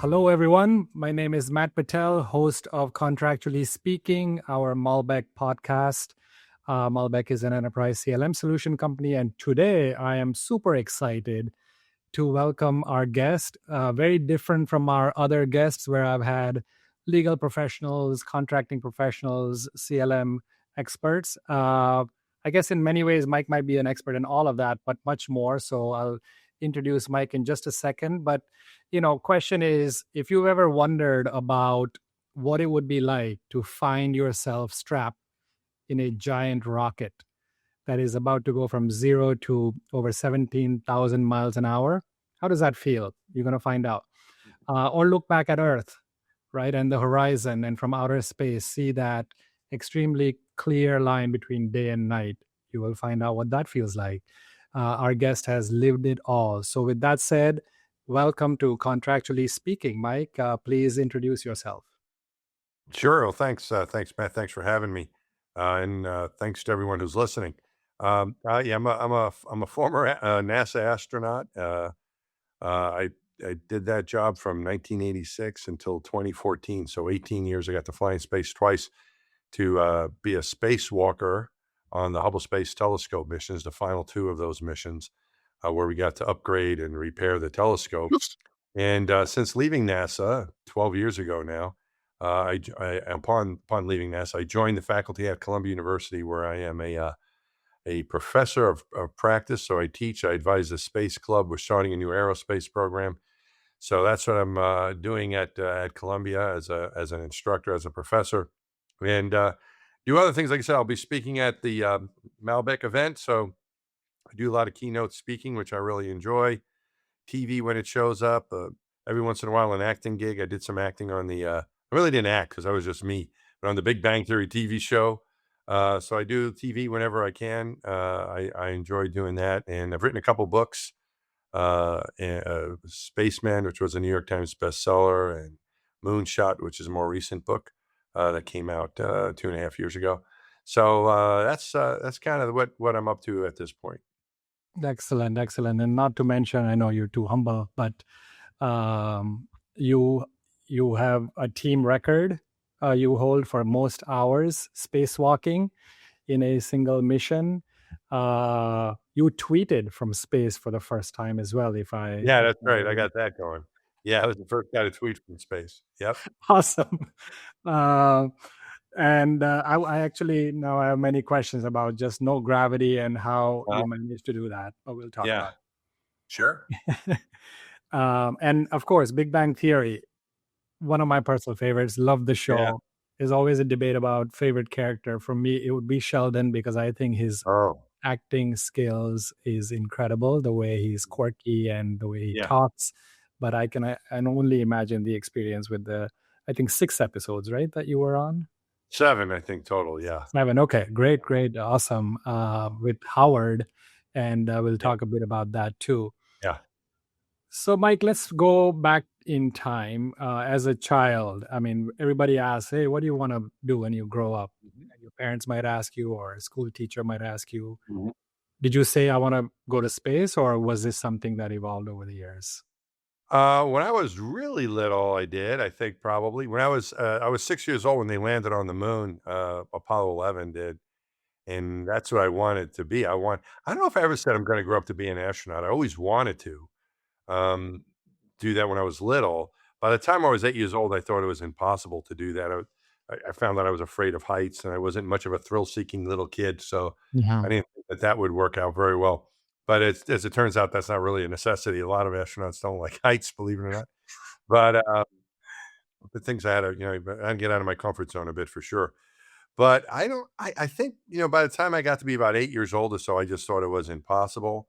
Hello, everyone. My name is Matt Patel, host of Contractually Speaking, our Malbek podcast. Malbek is an enterprise CLM solution company, and today I am super excited to welcome our guest. Very different from our other guests, where I've had legal professionals, contracting professionals, CLM experts. I guess in many ways, Mike might be an expert in all of that, but much more. So I'll introduce Mike in just a second. But question is, if you've ever wondered about what it would be like to find yourself strapped in a giant rocket that is about to go from 0 to over 17,000 miles an hour, how does that feel? You're going to find out. Or look back at Earth, right, and the horizon, and from outer space, see that extremely clear line between day and night. You will find out what that feels like. Our guest has lived it all. So with that said, welcome to Contractually Speaking. Mike, please introduce yourself. Sure. Well, thanks, Matt. Thanks for having me, and thanks to everyone who's listening. Yeah, I'm a former NASA astronaut. I did that job from 1986 until 2014, so 18 years. I got to fly in space twice to be a spacewalker on the Hubble Space Telescope missions, the final two of those missions, where we got to upgrade and repair the telescope. And since leaving NASA 12 years ago now, upon leaving NASA, I joined the faculty at Columbia University, where I am a professor of practice. So I teach, I advise the Space Club. We're starting a new aerospace program. So that's what I'm doing at Columbia as an instructor, as a professor, and do other things. Like I said, I'll be speaking at the Malbek event. So I do a lot of keynote speaking, which I really enjoy. TV when it shows up. Every once in a while, an acting gig. I did some acting on the. I really didn't act because I was just me, but on the Big Bang Theory TV show. So I do TV whenever I can. I enjoy doing that, and I've written a couple books. Spaceman, which was a New York Times bestseller, and Moonshot, which is a more recent book that came out 2.5 years ago. So that's kind of what I'm up to at this point. Excellent, excellent. And not to mention, I know you're too humble, but you have a team record you hold for most hours spacewalking in a single mission. You tweeted from space for the first time as well, Yeah, that's right. I got that going. Yeah, I was the first guy to tweet from space. Yep. Awesome. And I actually now I have many questions about just no gravity and how you managed to do that, but we'll talk about Sure. it. And of course, Big Bang Theory, one of my personal favorites. Love the show. Yeah. There's always a debate about favorite character. For me, it would be Sheldon, because I think his Oh, acting skills is incredible, the way he's quirky and the way he yeah. talks. But I can only imagine the experience with the, I think, 6 episodes, right, that you were on? 7, I think, total. Yeah. 7. Okay, great, great, awesome. With Howard, and we'll talk a bit about that too. Yeah. So, Mike, let's go back in time. As a child, I mean, everybody asks, "Hey, what do you want to do when you grow up?" And your parents might ask you, or a school teacher might ask you. Mhm. Did you say, "I want to go to space," or was this something that evolved over the years? When I was really little, I did. I think probably when I was 6 years old when they landed on the moon. Apollo 11 did, and that's what I wanted to be. I don't know if I ever said I'm going to grow up to be an astronaut. I always wanted to um, do that when I was little. By the time I was 8 years old, I thought it was impossible to do that. I found that I was afraid of heights, and I wasn't much of a thrill-seeking little kid, so Yeah. I didn't think that that would work out very well. But as it turns out, that's not really a necessity. A lot of astronauts don't like heights, believe it or not. But the things I had to, I had to get out of my comfort zone a bit for sure. But I don't. I think by the time I got to be about 8 years old or so, I just thought it was impossible.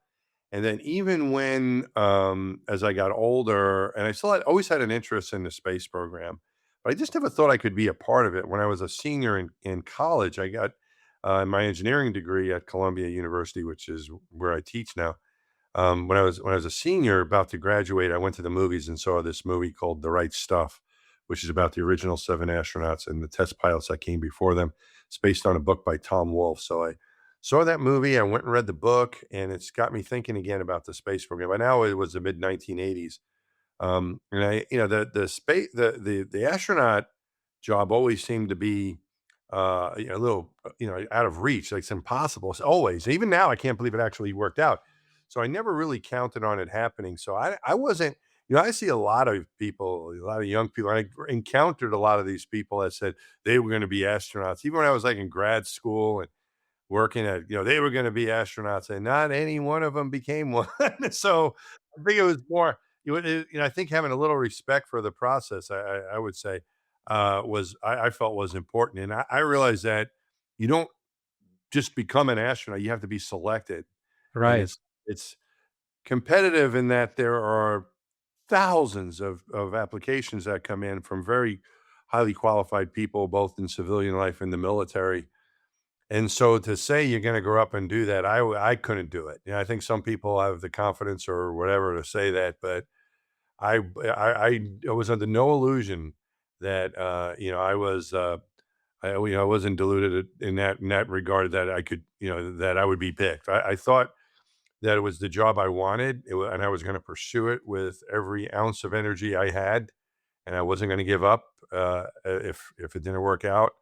And then even when, as I got older, and I still always had an interest in the space program, but I just never thought I could be a part of it. When I was a senior in college, I got my engineering degree at Columbia University, which is where I teach now. When I was a senior about to graduate, I went to the movies and saw this movie called The Right Stuff, which is about the original 7 astronauts and the test pilots that came before them. It's based on a book by Tom Wolfe. So I saw that movie. I went and read the book, and it's got me thinking again about the space program. By now, it was the mid 1980s. And the space, the astronaut job always seemed to be, a little, out of reach. Like it's impossible. It's always, even now, I can't believe it actually worked out. So I never really counted on it happening. So I wasn't, I see a lot of people, a lot of young people. I encountered a lot of these people that said they were going to be astronauts, even when I was like in grad school and working at, they were gonna be astronauts, and not any one of them became one. So, I think it was more I think having a little respect for the process, I would say, I felt was important, and I realized that you don't just become an astronaut, you have to be selected, and Right. it's competitive in that there are thousands of applications that come in from very highly qualified people, both in civilian life and the military, and so to say you're gonna grow up and do that, I couldn't do it. I think some people have the confidence or whatever to say that, but I was under no illusion that, I wasn't deluded in that regard that I could, that I would be picked. I thought that it was the job I wanted, and I was gonna pursue it with every ounce of energy I had, and I wasn't gonna give up, if it didn't work out.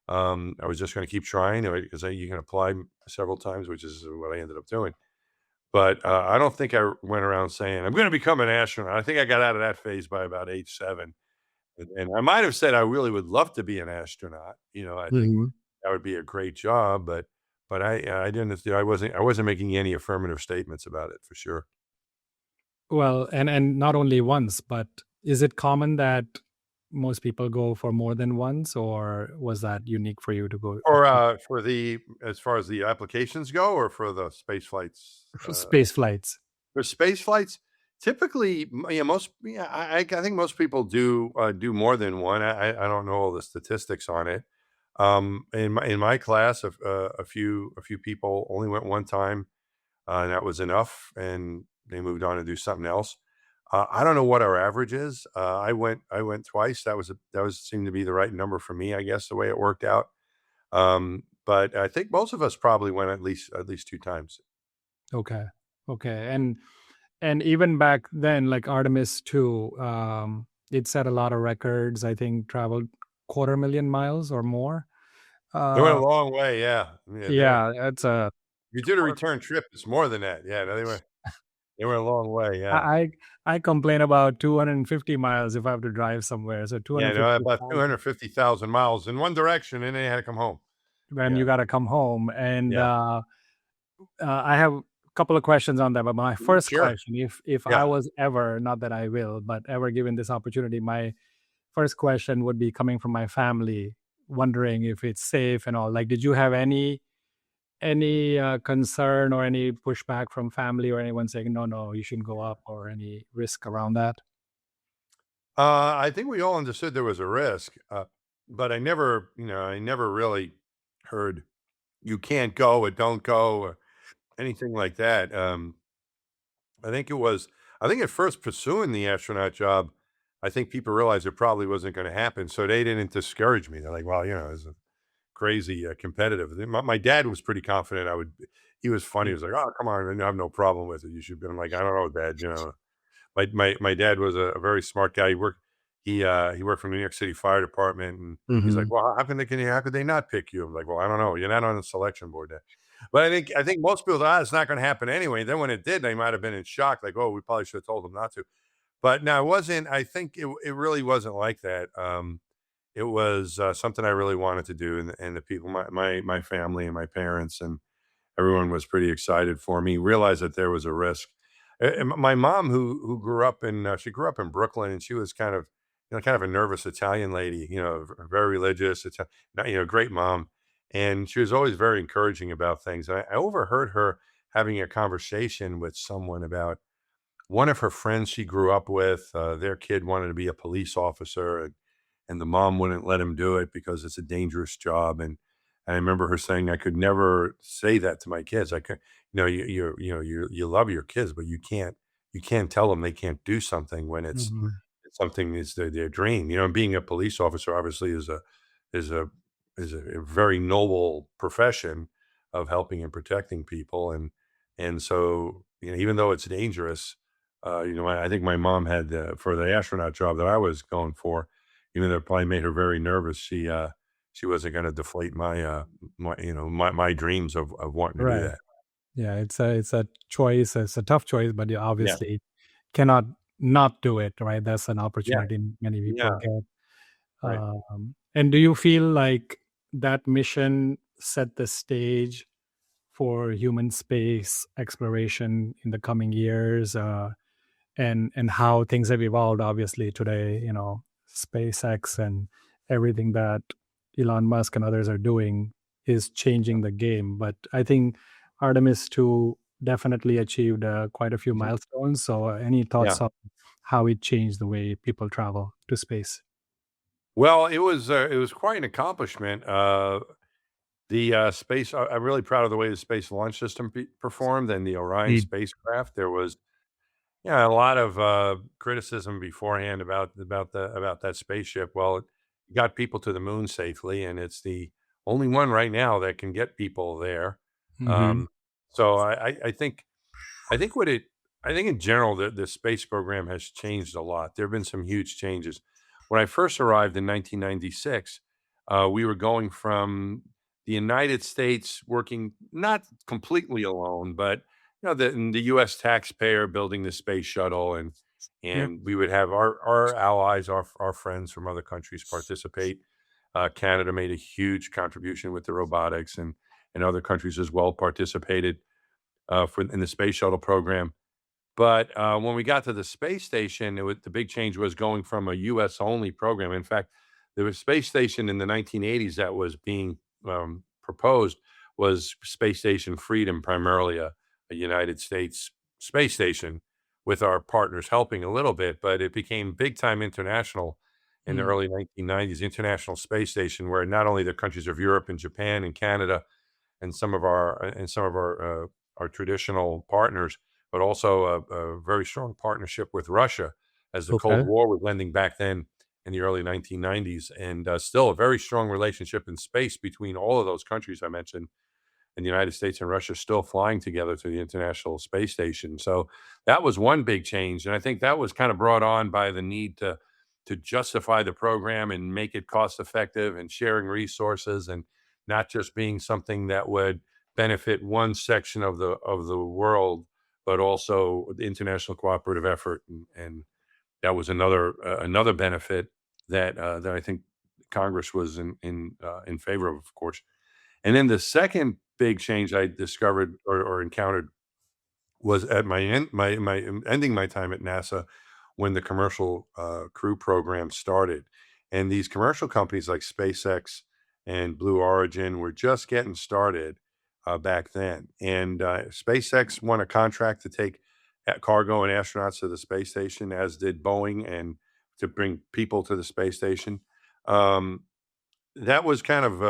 I was just gonna keep trying, because you can apply several times, which is what I ended up doing. But, I don't think I went around saying, "I'm gonna become an astronaut." I think I got out of that phase by about age 7, and I might have said I really would love to be an astronaut. I think Mhm. that would be a great job, but I didn't, I wasn't making any affirmative statements about it for sure. Well, and not only once, but is it common that most people go for more than once, or was that unique for you to go Or, as far as the applications go, or for the space flights, for space flights? for space flights, typically, I think most people do more than one. I don't know all the statistics on it. In my class, a few people only went one time, and that was enough, and they moved on to do something else. I don't know what our average is. I went twice. That was seemed to be the right number for me, I guess, the way it worked out. But I think most of us probably went at least 2 times. Okay. Okay. And even back then, like Artemis 2, it set a lot of records. I think traveled 250,000 miles or more. They went a Uh, long way, yeah. Yeah, yeah, that's a if you did a return trip, it's more than that. Yeah, no, they went a long way, I yeah. I I complain about 250 miles if I have to drive somewhere. So Yeah, no, about 250,000, 250,000 miles in one direction, and then they had to come home. when you Yeah, got to come home. And yeah. I have a couple of questions on that. But my first Sure. question, if I Yeah. was ever, not that I will, but ever given this opportunity, my first question would be coming from my family, wondering if it's safe and all. Like, did you have any concern or any pushback from family or anyone saying no, no, you shouldn't go up, or any risk around that? I think we all understood there was a risk, but I never really heard, "You can't go," or "Don't go," or anything like that. I think it was I think at first pursuing the astronaut job, I think people realized it probably wasn't gonna happen, so they didn't discourage me. They're like, "Well, it's a crazy, competitive." My dad was pretty confident I would he was funny. He was like, "Oh, come on, I have no problem with it. You should be." I'm like, "I don't know, Dad, you know." My dad was a very smart guy. He worked for the New York City Fire Department, and he's like, Hmm. "Well, how could they not pick you?" I'm like, "Well, I don't know. You're not on the selection board, Dad." But I think most people thought, it's not gonna happen anyway. Then when it did, they might have been in shock, like, "Oh, we probably should have told them not to." But no, it wasn't. I think it really wasn't like that. It was, something I really wanted to do, and the people, my family and my parents and everyone was pretty excited for me, realized that there was a risk. And my mom, who grew up in Brooklyn, and she was kind of a nervous Italian lady, very religious, great mom, and she was always very encouraging about things. I overheard her having a conversation with someone about one of her friends she grew up with. Their kid wanted to be a police officer, and the mom wouldn't let him do it because it's a dangerous job. And I remember her saying, "I could never say that to my kids. I could, you love your kids, but you can't tell them they can't do something when Hmm. it's something is their dream." Being a police officer obviously is a is a very noble profession of helping and protecting people, and so even though it's dangerous, I think my mom had for the astronaut job that I was going for, even though it probably made her very nervous. She wasn't going to deflate my dreams of wanting to do Right. that. Yeah, it's a choice. It's a tough choice, but you Yeah, obviously cannot not do it, right? That's an yeah, opportunity many people yeah. get. Right. And do you feel like that mission set the stage for human space exploration in the coming years? And how things have evolved obviously today, SpaceX and everything that Elon Musk and others are doing is changing the game. But I think Artemis 2 definitely achieved quite a few Mhm. milestones. So any Yeah. thoughts on how it changed the way people travel to space? Well, it was quite an accomplishment. The space. I'm really proud of the way the Space Launch System performed and the Orion Indeed. spacecraft. There was Yeah, a lot of criticism beforehand about that spaceship. Well, it got people to the moon safely, and it's the only one right now that can get people there. Hmm. Um, so I think what it I think in general the space program has changed a lot. There have been some huge changes. When I first arrived in 1996, we were going from the United States working not completely alone, but the U.S. taxpayer building the space shuttle, and Yep. and we would have our allies, our friends from other countries participate. Canada made a huge contribution with the robotics, and other countries as well participated in the space shuttle program. But when we got to the space station, the big change was going from a U.S. only program. In fact, the space station in the 1980s that was being proposed was Space Station Freedom, primarily a United States space station, with our partners helping a little bit. But it became big time international in the Mm. early 1990s, International Space Station, where not only the countries of Europe and Japan and Canada and some of our traditional partners, but also a very strong partnership with Russia as the Cold Okay. War was ending back then in the early 1990s, and still a very strong relationship in space between all of those countries I mentioned, and the United States and Russia still flying together to the International Space Station. So that was one big change, and I think that was kind of brought on by the need to justify the program and make it cost effective and sharing resources and not just being something that would benefit one section of the world, but also the international cooperative effort, and that was another benefit that I think Congress was in favor of course. And then the second big change I discovered or encountered was at ending my time at NASA when the commercial crew program started, and these commercial companies like SpaceX and Blue Origin were just getting started back then. And SpaceX won a contract to take cargo and astronauts to the space station, as did Boeing, and to bring people to the space station. Um, that was kind of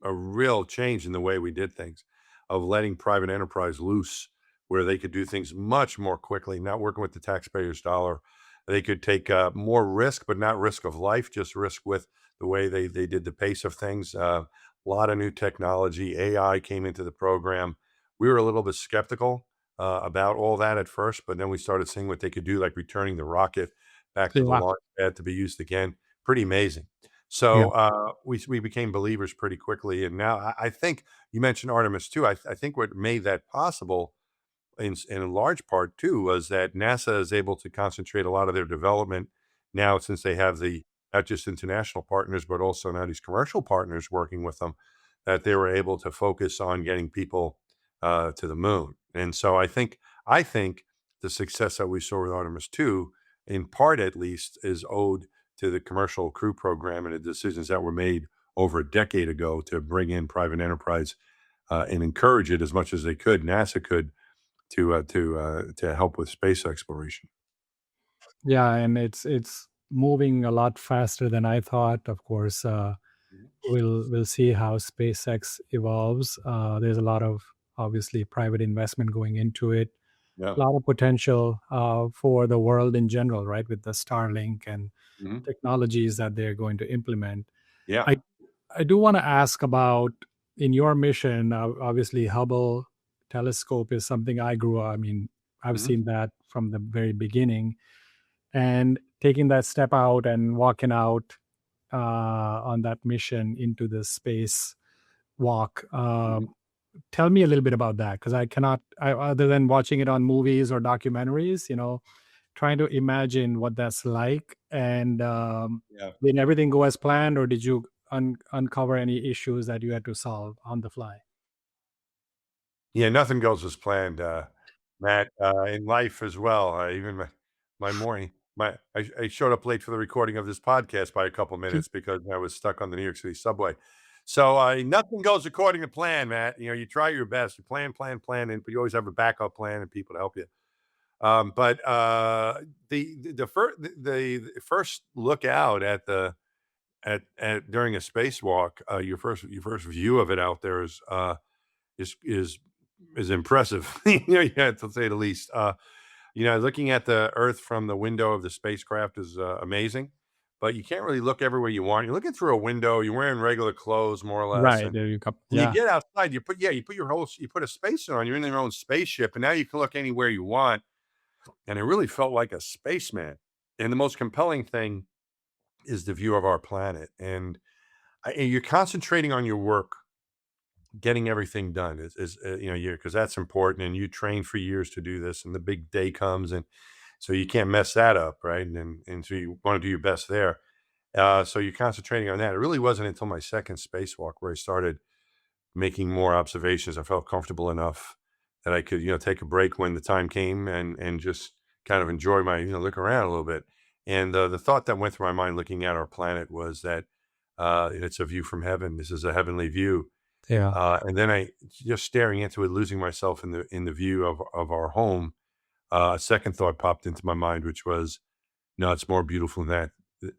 a real change in the way we did things, of letting private enterprise loose where they could do things much more quickly, not working with the taxpayer's dollar. They could take more risk, but not risk of life, just risk with the way they did the pace of things. A lot of new technology, AI came into the program. We were a little bit skeptical about all that at first, but then we started seeing what they could do, like returning the rocket back to the Yeah. launch pad to be used again. Pretty amazing. Yeah. So we became believers pretty quickly, and now I think you mentioned Artemis too. I think what made that possible in large part too was that NASA is able to concentrate a lot of their development now, since they have the not just international partners but also now these commercial partners working with them, that they were able to focus on getting people to the moon. And so I think the success that we saw with Artemis 2, in part at least, is owed to the commercial crew program and the decisions that were made over a decade ago to bring in private enterprise and encourage it as much as they could. NASA could to help with space exploration. Yeah, and it's moving a lot faster than I thought. Of course, Mhm. we'll see how SpaceX evolves. There's a lot of obviously private investment going into it. Yeah. A lot of potential for the world in general, right? With the Starlink and Mhm. technologies that they're going to implement. Yeah. I I do want to ask about in your mission. Obviously, Hubble telescope is something I grew up. I mean, I've Mhm. seen that from the very beginning. And taking that step out and walking out on that mission into the space walk. Tell me a little bit about that, because I cannot, other than watching it on movies or documentaries, trying to imagine what that's like. And Yeah. did everything go as planned, or did you uncover any issues that you had to solve on the fly? Yeah, nothing goes as planned, Matt, in life as well. Even my morning I showed up late for the recording of this podcast by a couple minutes because I was stuck on the New York City subway. So, nothing goes according to plan, Matt. You try your best. You plan, and but you always have a backup plan and people to help you. But the first look out at the at during a spacewalk, your first view of it out there is is is impressive. Yeah, to say the least. Looking at the Earth from the window of the spacecraft is amazing, but you can't really look everywhere you want. You're looking through a window. You're wearing regular clothes, more or less, Right. and There you go. when you Yeah. get outside, you put a spacesuit on. You're in your own spaceship, and now you can look anywhere you want. And it really felt like a spaceman. And the most compelling thing is the view of our planet, and you're concentrating on your work, getting everything done because that's important, and you train for years to do this, and the big day comes, and so you can't mess that up, right? And so you want to do your best there. So you're concentrating on that. It really wasn't until my second spacewalk where I started making more observations. I felt comfortable enough that I could, take a break when the time came, and just kind of enjoy my, look around a little bit. And the thought that went through my mind looking at our planet was that it's a view from heaven. This is a heavenly view. Yeah. And then I just staring into it, losing myself in the view of our home. A second thought popped into my mind, which was, no, it's more beautiful than that.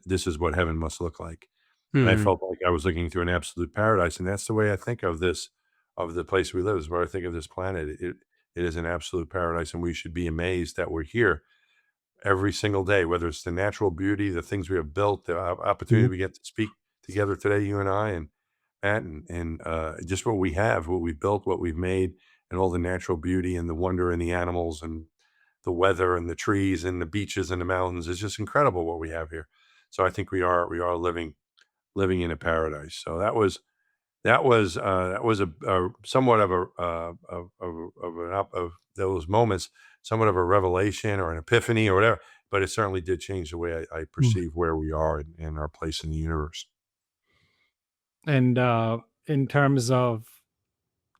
This is what heaven must look like. And I Hmm. felt like I was looking through an absolute paradise, and that's the way I think of this, of the place we live, is where I think of this planet. It is an absolute paradise, and we should be amazed that we're here every single day, whether it's the natural beauty, the things we have built, the opportunity Mhm. we get to speak together today, you and I, and Matt, and just what we have, what we've built, what we've made, and all the natural beauty and the wonder in the animals and the weather and the trees and the beaches and the mountains is just incredible what we have here. So I think we are living in a paradise. So that was a somewhat of of those moments, somewhat of a revelation or an epiphany or whatever. But it certainly did change the way I Mm. perceive where we are and our place in the universe. And in terms of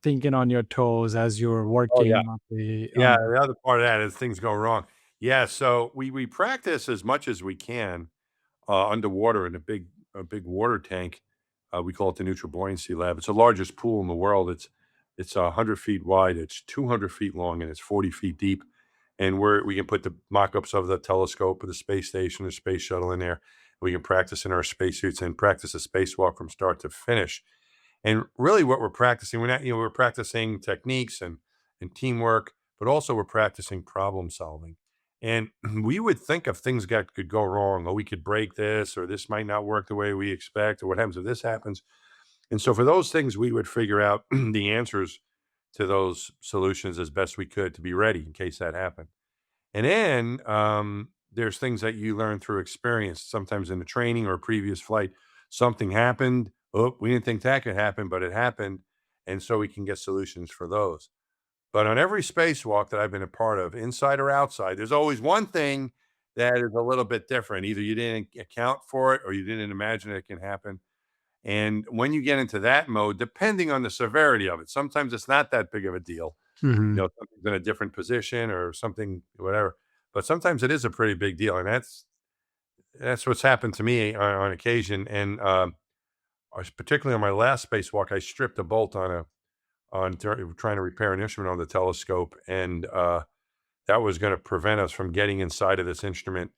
thinking on your toes as you're Oh yeah. working on the Yeah, the other part of that is things go wrong. Yeah, so we practice as much as we can, underwater in a big water tank. We call it the Neutral Buoyancy Lab. It's the largest pool in the world. It's 100 feet wide, it's 200 feet long, and it's 40 feet deep. And we can put the mock-ups of the telescope, or the space station, the space shuttle in there. We can practice in our spacesuits and practice a spacewalk from start to finish. And really what we're practicing, we're practicing techniques and teamwork, but also we're practicing problem solving. And we would think of things that could go wrong, or we could break this, or this might not work the way we expect, or what happens if this happens. And so for those things, we would figure out the answers to those solutions as best we could to be ready in case that happened. And then there's things that you learn through experience. Sometimes in the training or a previous flight, something happened. Oh, we didn't think that could happen, but it happened. And so we can get solutions for those. But on every spacewalk that I've been a part of, inside or outside, there's always one thing that is a little bit different. Either you didn't account for it or you didn't imagine it can happen. And when you get into that mode, depending on the severity of it, sometimes it's not that big of a deal. Mhm. Something's in a different position or something, whatever. But sometimes it is a pretty big deal, and that's what's happened to me on occasion. And particularly on my last spacewalk, I stripped a bolt trying to repair an instrument on the telescope, and that was going to prevent us from getting inside of this instrument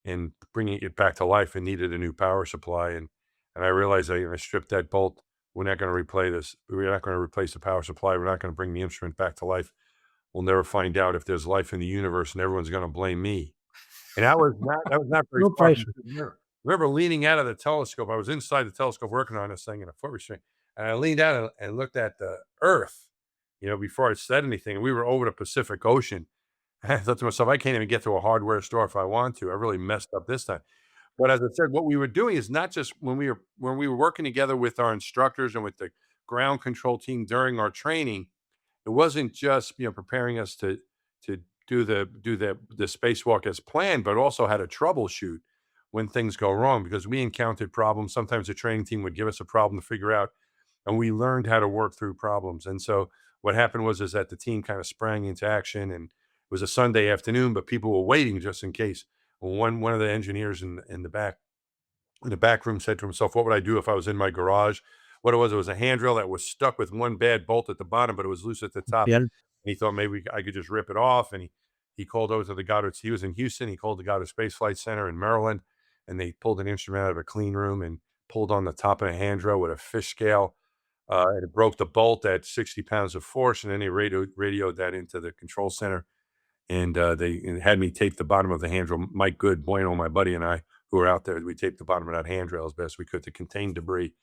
and bringing it back to life, and needed a new power supply. And I realized I stripped that bolt. We're not going to replay this. We're not going to replace the power supply. We're not going to bring the instrument back to life. We'll never find out if there's life in the universe, and everyone's gonna blame me. And that was not very No far from pressure. remember leaning out of the telescope. I was inside the telescope working on this thing in a foot restraint, and I leaned out and looked at the Earth, before I said anything. And we were over the Pacific Ocean, I thought to myself, I can't even get to a hardware store if I want to. I really messed up this time. But as I said, what we were doing is not just when we were working together with our instructors and with the ground control team during our training, it wasn't just preparing us to do the spacewalk as planned, but also how to troubleshoot when things go wrong because we encountered problems. Sometimes the training team would give us a problem to figure out, and we learned how to work through problems. And so what happened was is that the team kind of sprang into action, and it was a Sunday afternoon, but people were waiting just in case. One of the engineers in the back room said to himself, "What would I do if I was in my garage?" What it was a handrail that was stuck with one bad bolt at the bottom, but it was loose at the top. Yeah, And he thought maybe I could just rip it off. And he called over to the Goddard. He was in Houston. He called the Goddard Space Flight Center in Maryland, and they pulled an instrument out of a clean room and pulled on the top of a handrail with a fish scale. And it broke the bolt at 60 pounds of force, and then they radioed that into the control center, and they had me tape the bottom of the handrail. Mike Good, Bueno, my buddy, and I, who were out there, we taped the bottom of that handrail as best we could to contain debris,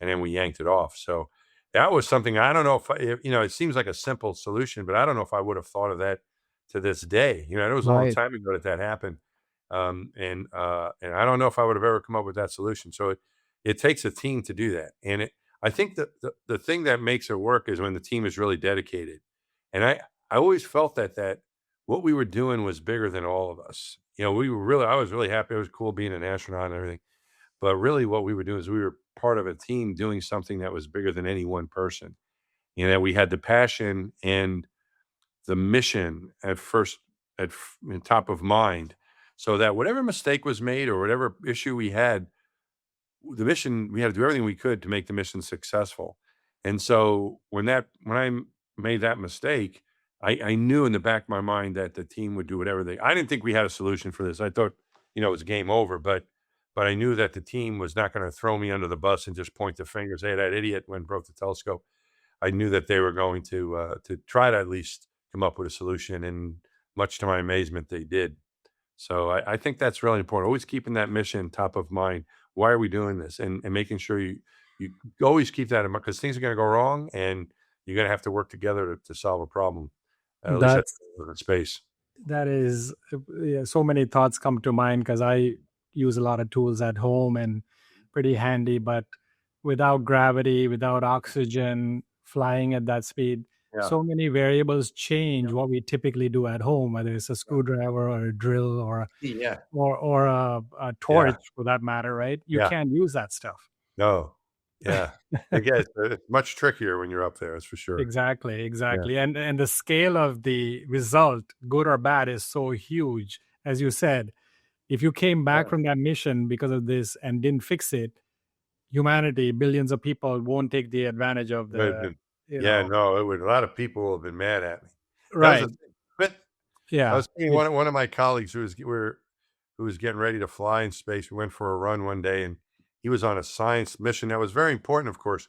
and then we yanked it off. So that was something I don't know if it seems like a simple solution, but I don't know if I would have thought of that to this day. It was a long right. time ago that happened, and I don't know if I would have ever come up with that solution. So it takes a team to do that, and I think that the thing that makes it work is when the team is really dedicated, and I always felt that what we were doing was bigger than all of us. I was really happy. It was cool being an astronaut and everything. But really what we were doing is we were part of a team doing something that was bigger than any one person. We had the passion and the mission at first in top of mind so that whatever mistake was made or whatever issue we had, the mission, we had to do everything we could to make the mission successful. And so when I made that mistake, I knew in the back of my mind that the team would do whatever I didn't think we had a solution for this. I thought, it was game over, but I knew that the team was not going to throw me under the bus and just point the fingers. Hey, that idiot went and broke the telescope. I knew that they were going to try to at least come up with a solution, and much to my amazement, they did. So I think that's really important. Always keeping that mission top of mind. Why are we doing this? And making sure you always keep that in mind because things are going to go wrong, and you're going to have to work together to solve a problem. At least That's that's space. that is yeah, so many thoughts come to mind because I use a lot of tools at home and pretty handy, but without gravity, without oxygen, flying at that speed, Yeah. so many variables change what we typically do at home, whether it's a screwdriver or a drill Yeah. or a Yeah. torch for that matter, right? You Yeah. can't use that stuff. No. Yeah. I guess it's much trickier when you're up there. That's for sure. Exactly, Yeah. exactly. And the scale of the result, good or bad, is so huge. As you said, if you came back Yeah. from that mission because of this and didn't fix it, humanity, billions of people won't take the advantage of Would have the, been you yeah, know, no, it would a lot of people have been mad at me. That was the right. thing. But I Yeah. was seeing one of my colleagues who was getting ready to fly in space. We went for a run one day, and he was on a science mission that was very important, of course.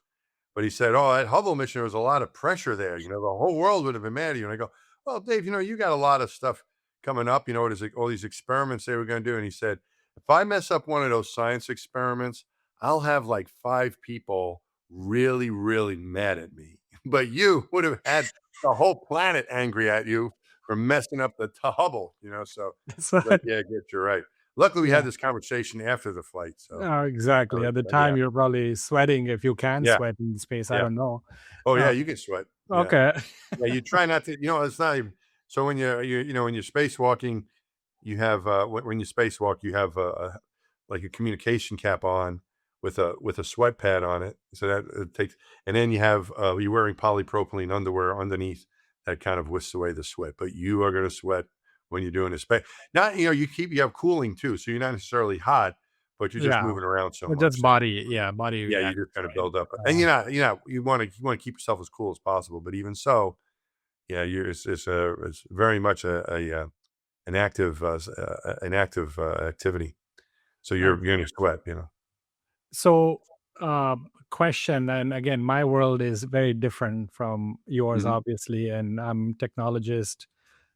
But he said, "Oh, that Hubble mission, there was a lot of pressure there. The whole world would have been mad at you." And I go, "Well, Dave, you got a lot of stuff coming up. There's like all these experiments they were going to do." And he said, "If I mess up one of those science experiments, I'll have like 5 people really, really mad at me. But you would have had the whole planet angry at you for messing up the Hubble." So, So, but yeah, I guess you're right. Luckily, we had yeah. this conversation after the flight. So, Exactly. At the but yeah, time, you're probably sweating if you can yeah, sweat in space. I yeah. don't know. Oh yeah, Uh, you can sweat. Yeah. okay. Yeah, you try not to, it's not even so when when you're spacewalking, you have when you spacewalk, you have like a communication cap on with a sweat pad on it. So that it takes, and then you're wearing polypropylene underwear underneath that kind of whisks away the sweat. But you are going to sweat when you're doing this. Not you have cooling too, so you're not necessarily hot, but you're just Yeah. moving around so But just much. body, yeah, body Yeah, you reacts, just kind of right? build up, and you want to keep yourself as cool as possible. But even so, yeah, it's very much an active activity. So you're Ex- going to sweat. So, question, and again, my world is very different from yours, Mhm. obviously, and I'm technologist,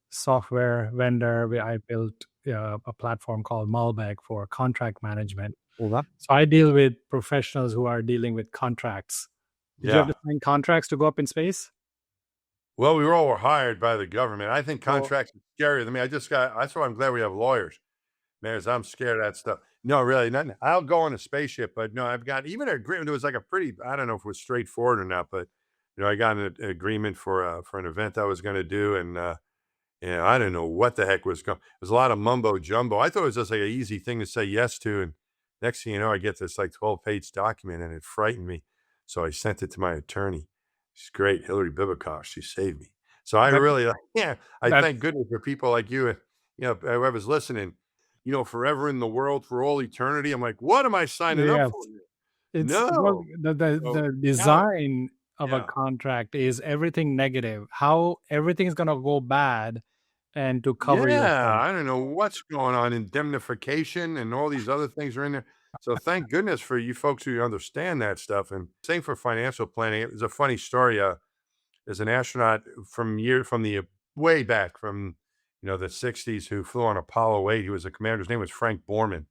software vendor. I built a platform called Malbek for contract management. So I deal with professionals who are dealing with contracts. Did you have Yeah. to sign contracts to go up in space? Well, we were all hired by the government. I think So contracts are scarier than me. That's why I'm glad we have lawyers. Man, 'cause I'm scared of that stuff. No, really, nothing. I'll go on a spaceship, but no, I've got even an agreement. It was like a pretty, I don't know if it was straightforward or not, but I got an agreement for an event I was going to do, and I didn't know what the heck was going. There's a lot of mumbo jumbo. I thought it was just like an easy thing to say yes to, and next thing you know, I get this like 12-page document, and it frightened me. So I sent it to my attorney. She's great, Hillary Bibicoff. She saved me. So I that really, yeah, I that's thank goodness for people like you, whoever's listening. Forever in the world for all eternity. I'm like, what am I signing up yes. for here? It's well, No. So the now, design of a yeah. contract is everything negative. How everything's gonna go bad, and to cover Yeah, yourself. I don't know what's going on, indemnification and all these other things are in there. So thank goodness for you folks who understand that stuff. And same for financial planning. It was a funny story. There's an astronaut from the way back from the 60s who flew on Apollo 8. He was a commander. His name was Frank Borman.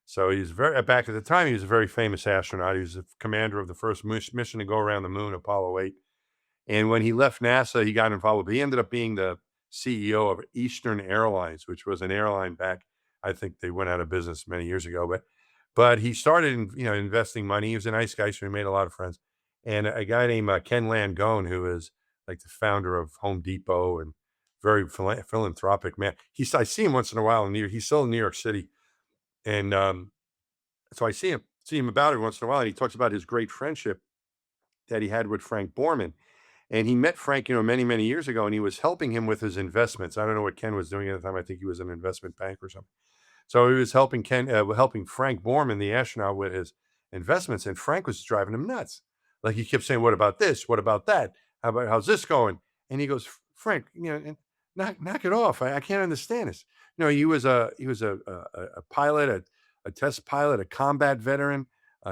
So he's very back at the time. He was a very famous astronaut. He was the commander of the first mission to go around the moon, Apollo 8. And when he left NASA, he got involved. He ended up being the CEO of Eastern Airlines, which was an airline back. I think they went out of business many years ago, but he started, investing money. He was a nice guy, so he made a lot of friends. And a guy named Ken Langone, who is like the founder of Home Depot and very philanthropic man. I see him once in a while in New York. He's still in New York City, and so I see him about it once in a while, and he talks about his great friendship that he had with Frank Borman. And he met Frank, many, many years ago, and he was helping him with his investments. I don't know what Ken was doing at the time. I think he was an investment bank or something. So he was helping Frank Borman, the astronaut, with his investments, and Frank was driving him nuts. Like he kept saying, "What about this? What about that? How's this going?" And he goes, "Frank, knock it off. I can't understand this." He was a pilot, a test pilot, a combat veteran.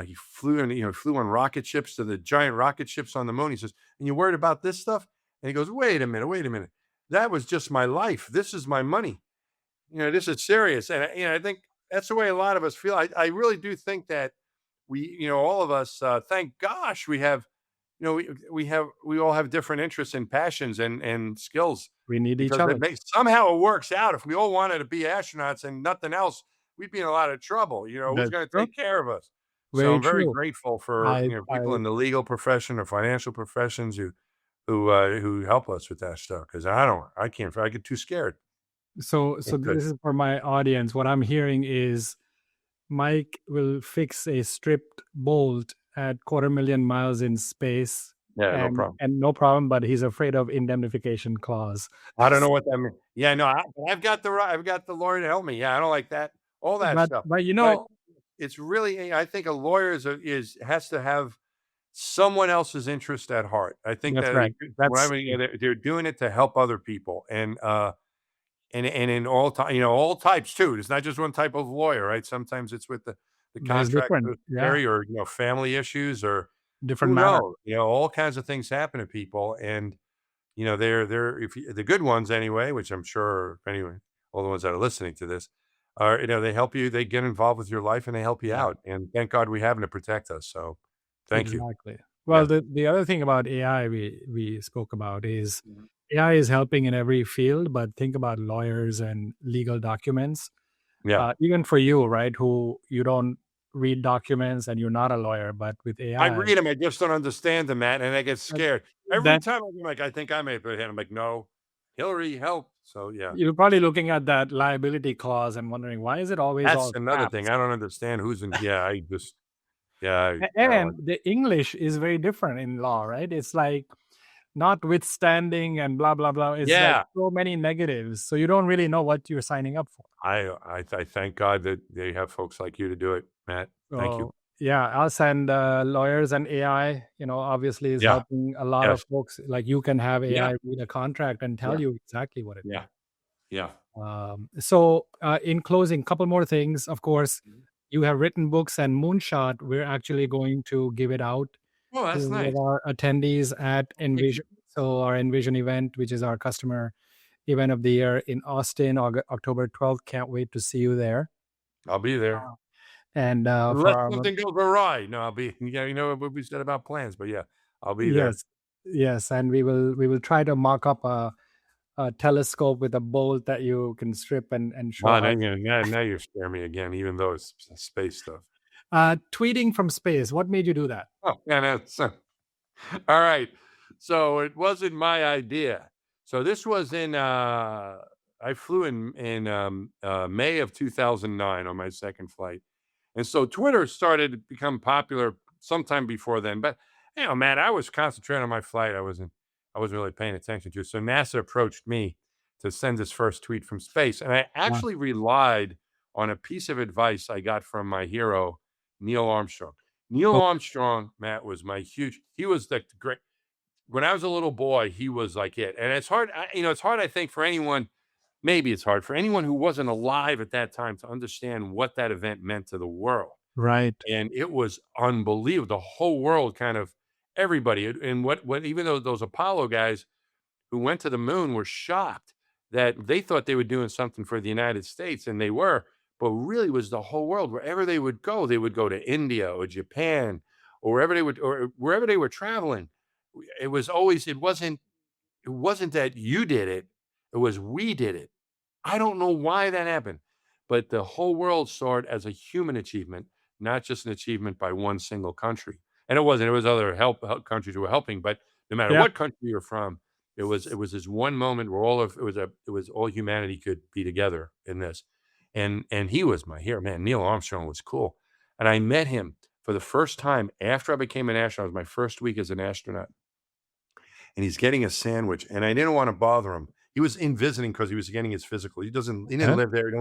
He flew on rocket ships to the giant rocket ships on the moon. He says, "And you worried about this stuff?" And he goes, "Wait a minute. That was just my life. This is my money. This is serious." And I think that's the way a lot of us feel. I really do think that all of us, thank gosh, we have, we all have different interests and passions and skills We need each because other. somehow it works out. If we all wanted to be astronauts and nothing else, we'd be in a lot of trouble. Who's That's going to true. take care of us? So Very I'm very true. grateful for people I in the legal profession or financial professions who help us with that stuff because I can't, I get too scared. so It could. this is for my audience. What I'm hearing is Mike will fix a stripped bolt at 250,000 miles in space, Yeah, no and problem. no problem, but he's afraid of indemnification clause. I don't know what that means. Yeah, no, I've got the lawyer to help me. Yeah, I don't like that, all that But stuff. but But it's really, I think a lawyer has to have someone else's interest at heart. I think that's that right. That's they're doing it to help other people, and in all types too. It's not just one type of lawyer, right? Sometimes it's with the there's contract different, yeah, or family issues or different who matter. knows. All kinds of things happen to people, and they're the good ones anyway, which I'm sure anyway, all the ones that are listening to this are, they help you, they get involved with your life and they help you Yeah, out. And thank God we have them to protect us. So thank you. exactly. Well, Yeah. the other thing about AI we spoke about is Mhm. AI is helping in every field, but think about lawyers and legal documents. Yeah. Even for you, right, who you don't read documents and you're not a lawyer, but with I AI, read them. I just don't understand them, Matt. And I get that, scared every that time. I'm like, I think I may put a hand. I'm like, no, Hillary, help. So yeah, you're probably looking at that liability clause and wondering why is it always that's all another thing. caps? I don't understand who's in. Yeah. I don't And like. the English is very different in law, right? It's like notwithstanding and blah blah blah. It's like Yeah. so many negatives, so you don't really know what you're signing up for. I thank God that they have folks like you to do it, Matt. Thank you. So yeah, us and lawyers and AI, obviously is Yeah. helping a lot Yes. of folks. Like you can have Yeah. AI read a contract and tell Yeah. you exactly what it Yeah. Yeah. So, in closing, couple more things. Of course, Mhm. you have written books and Moonshot. We're actually going to give it out Oh, to that's all of nice. our attendees at Thank you. Envision. So, our Envision event, which is our customer event of the year in Austin, October 12th. Can't wait to see you there. I'll be there. Uh, And for Unless our something goes awry. No, I'll be, we said about plans, but yeah, I'll be there. yes, Yes, and we will try to mock up a telescope with a bolt that you can strip and show Oh, how. now you're scaring me again, even though it's space stuff. Tweeting from space. What made you do that? Oh, yeah, that's all right. So it wasn't my idea. So this was in I flew in May of 2009 on my second flight. And so Twitter started to become popular sometime before then. But man, I was concentrating on my flight. I wasn't really paying attention to it. So NASA approached me to send this first tweet from space. And I Wow. actually relied on a piece of advice I got from my hero, Neil Armstrong. Neil Oh, Armstrong, Matt, was my huge, he was the great, when I was a little boy, he was like it. And it's hard, it's hard, I think, for anyone, maybe it's hard for anyone who wasn't alive at that time to understand what that event meant to the world. right. And it was unbelievable. The whole world kind of, everybody, and what, even though those Apollo guys who went to the moon were shocked that they thought they were doing something for the United States, and they were, but really was the whole world. Wherever they would go to India or Japan or wherever they were traveling. It was always, it wasn't that you did it, it was we did it. I don't know why that happened, but the whole world saw it as a human achievement, not just an achievement by one single country. And it wasn't, it was other help countries who were helping, but no matter Yeah. what country you're from, it was this one moment where it was all humanity could be together in this. And he was my hero, man. Neil Armstrong was cool. And I met him for the first time after I became an astronaut. It was my first week as an astronaut. And he's getting a sandwich, and I didn't want to bother him. He was in visiting because he was getting his physical. He didn't Okay. live there.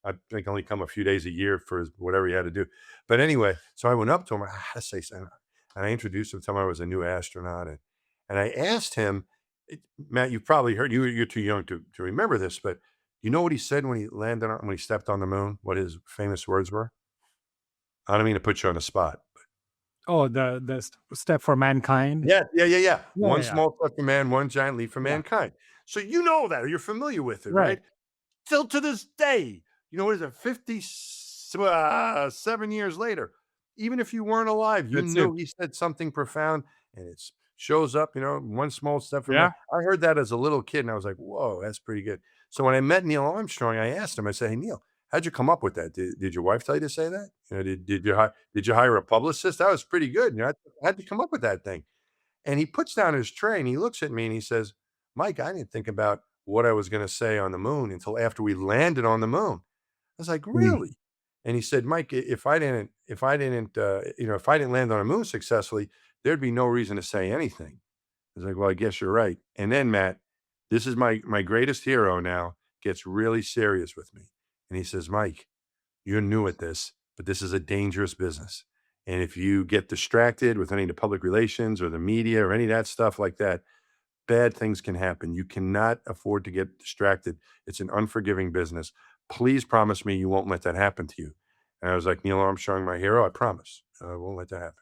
I think only come a few days a year for whatever he had to do. But anyway, so I went up to him. I had to say something, and I introduced him to him. I was a new astronaut, and I asked him, Matt, you've probably heard. You're too young to remember this, but you know what he said when he stepped on the moon? What his famous words were? I don't mean to put you on the spot. Oh, the step for mankind. Yeah, yeah, yeah, yeah. Yeah, One yeah, yeah. small step for man, one giant leap for Yeah. mankind. So you know that, or you're familiar with it, Right. right? Till to this day, what is it, 57 years later, even if you weren't alive, you That's it. know he said something profound, and it shows up, one small step for man. Yeah. I heard that as a little kid, and I was like, whoa, that's pretty good. So when I met Neil Armstrong, I asked him, I said, hey, Neil, how'd you come up with that? Did your wife tell you to say that? Did you hire a publicist? That was pretty good. How'd you come up with that thing? And he puts down his tray and he looks at me and he says, Mike, I didn't think about what I was going to say on the moon until after we landed on the moon. I was like, Mm. really? And he said, Mike, if I didn't land on the moon successfully, there'd be no reason to say anything. I was like, well, I guess you're right. And then Matt, this is my greatest hero now, gets really serious with me. And he says, Mike, you're new at this, but this is a dangerous business. And if you get distracted with any of the public relations or the media or any of that stuff like that, bad things can happen. You cannot afford to get distracted. It's an unforgiving business. Please promise me you won't let that happen to you. And I was like, Neil Armstrong, my hero, I promise. I won't let that happen.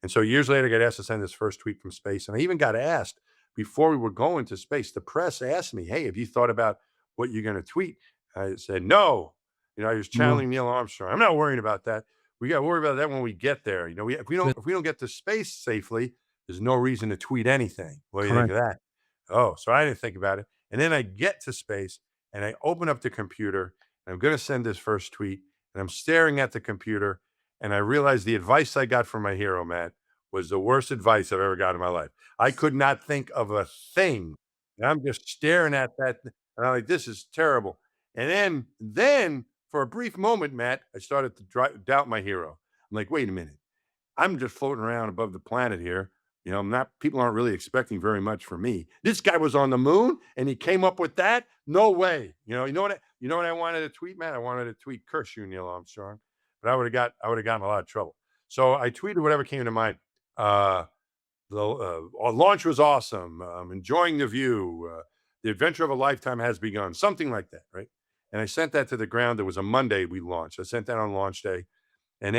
And so years later, I got asked to send this first tweet from space. And I even got asked before we were going to space, the press asked me, hey, have you thought about what you're going to tweet? I said, no. I was No. channeling Neil Armstrong. I'm not worrying about that. We got to worry about that when we get there. If we don't get to space safely, there's no reason to tweet anything. What do you think Correct. of that? Oh, so I didn't think about it. And then I get to space and I open up the computer and I'm going to send this first tweet and I'm staring at the computer and I realize the advice I got from my hero, Matt, was the worst advice I've ever got in my life. I could not think of a thing. And I'm just staring at that and I'm like, this is terrible. And then for a brief moment, Matt, I started to doubt my hero. I'm like, wait a minute. I'm just floating around above the planet here. People aren't really expecting very much from me. This guy was on the moon and he came up with that. No way. You know what I wanted to tweet, man? I wanted to tweet, curse you, Neil Armstrong. But I would have gotten a lot of trouble. So I tweeted whatever came to mind. The launch was awesome. Enjoying the view. The adventure of a lifetime has begun. Something like that, right? And I sent that to the ground. It was a Monday we launched. I sent that on launch day. And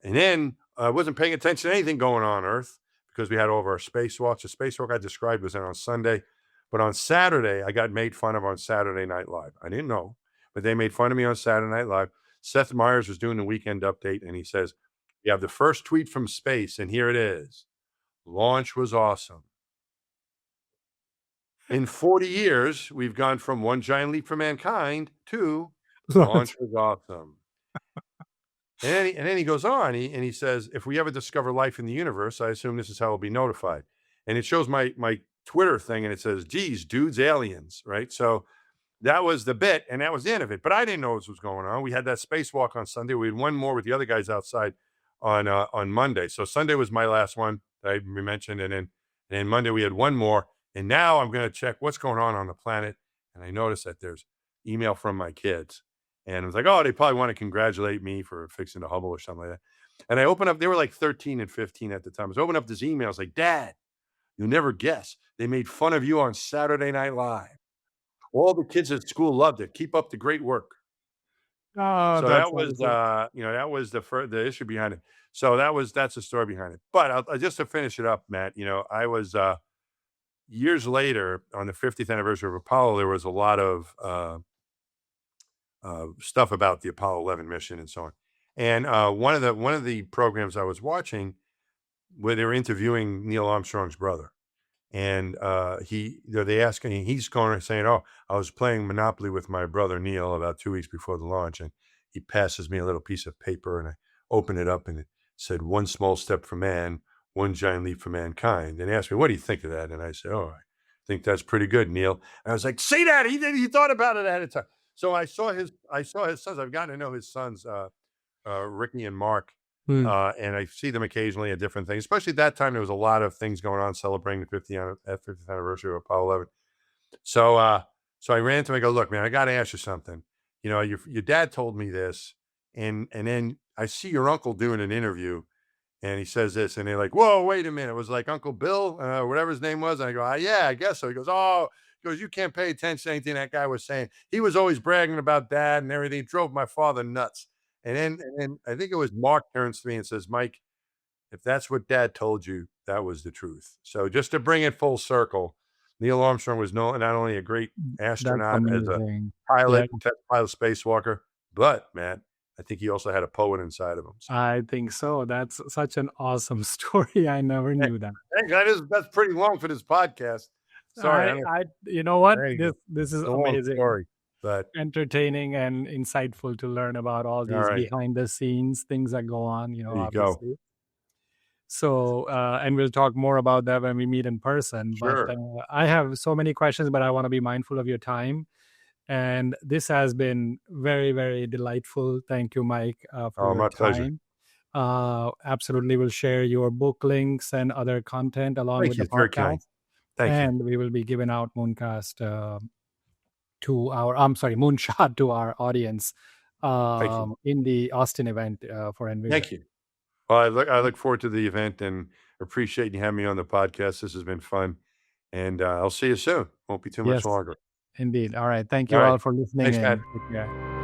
then I wasn't paying attention to anything going on Earth because we had all of our spacewalks. The spacewalk I described was then on Sunday. But on Saturday, I got made fun of on Saturday Night Live. I didn't know, but they made fun of me on Saturday Night Live. Seth Meyers was doing the weekend update, and he says, you have the first tweet from space, and here it is. Launch was awesome. In 40 years, we've gone from one giant leap for mankind to Lots. launch was awesome. And then he goes on, he says, if we ever discover life in the universe, I assume this is how we'll be notified. And it shows my Twitter thing, and it says, geez, dudes, aliens, right? So that was the bit, and that was the end of it. But I didn't know this was going on. We had that spacewalk on Sunday. We had one more with the other guys outside on Monday. So Sunday was my last one that I mentioned, and then Monday we had one more. And now I'm going to check what's going on the planet. And I noticed that there's email from my kids, and I was like, oh, they probably want to congratulate me for fixing the Hubble or something like that. And I opened up. They were like 13 and 15 at the time. I was opening up this email. I was like, Dad, you'll never guess. They made fun of you on Saturday Night Live. All the kids at school loved it. Keep up the great work. Oh, So that's that was, awesome. that was the issue behind it. So that's the story behind it. But just to finish it up, Matt, I was years later on the 50th anniversary of Apollo. There was a lot of stuff about the Apollo 11 mission and so on. And one of the programs I was watching, where they were interviewing Neil Armstrong's brother. And they ask, and he's going saying, "Oh, I was playing Monopoly with my brother Neil about 2 weeks before the launch, and he passes me a little piece of paper, and I open it up, and it said, 'One small step for man, one giant leap for mankind.'" And he asked me, "What do you think of that?" And I said, "Oh, I think that's pretty good, Neil." And I was like, "See that? He thought about it at a time." So I saw his sons. I've gotten to know his sons, Ricky and Mark, Hmm. and I see them occasionally at different things. Especially at that time, there was a lot of things going on celebrating the 50th anniversary of Apollo 11. So, so I ran to him. I go, "Look, man, I got to ask you something. Your dad told me this, and then I see your uncle doing an interview, and he says this, and they're like, 'Whoa, wait a minute!' It was like Uncle Bill, whatever his name was." And I go, "Yeah, I guess so." He goes, "Oh." He goes, "You can't pay attention to anything that guy was saying. He was always bragging about dad and everything. It drove my father nuts." And then I think it was Mark turns to me and says, "Mike, if that's what dad told you, that was the truth." So just to bring it full circle, Neil Armstrong was not only a great That's astronaut as a amazing. Yeah, pilot, test pilot, spacewalker, but Matt, I think he also had a poet inside of him. So I think so. That's such an awesome story. I never hey, knew that. hey, that's pretty long for this podcast. Sorry, I don't. You know what? There you go. This is It's a long amazing, story, but entertaining, and insightful to learn about all all these right, behind the scenes things that go on. there you go. Obviously. So, and we'll talk more about that when we meet in person. But Sure. I have so many questions, but I want to be mindful of your time. And this has been very, very delightful. Thank you, Mike, for Oh, your my pleasure. time. Absolutely, we'll share your book links and other content along Thank with you. the It's very kind. podcast. Thank you. And we will be giving out Mooncast Moonshot to our audience Thank you. in the Austin event for Envision. Thank you. Well, I look forward to the event and appreciate you having me on the podcast. This has been fun, and I'll see you soon. Won't be too much Yes, longer. indeed. All right. Thank All you right. all for listening Thanks, Matt. in. Take care.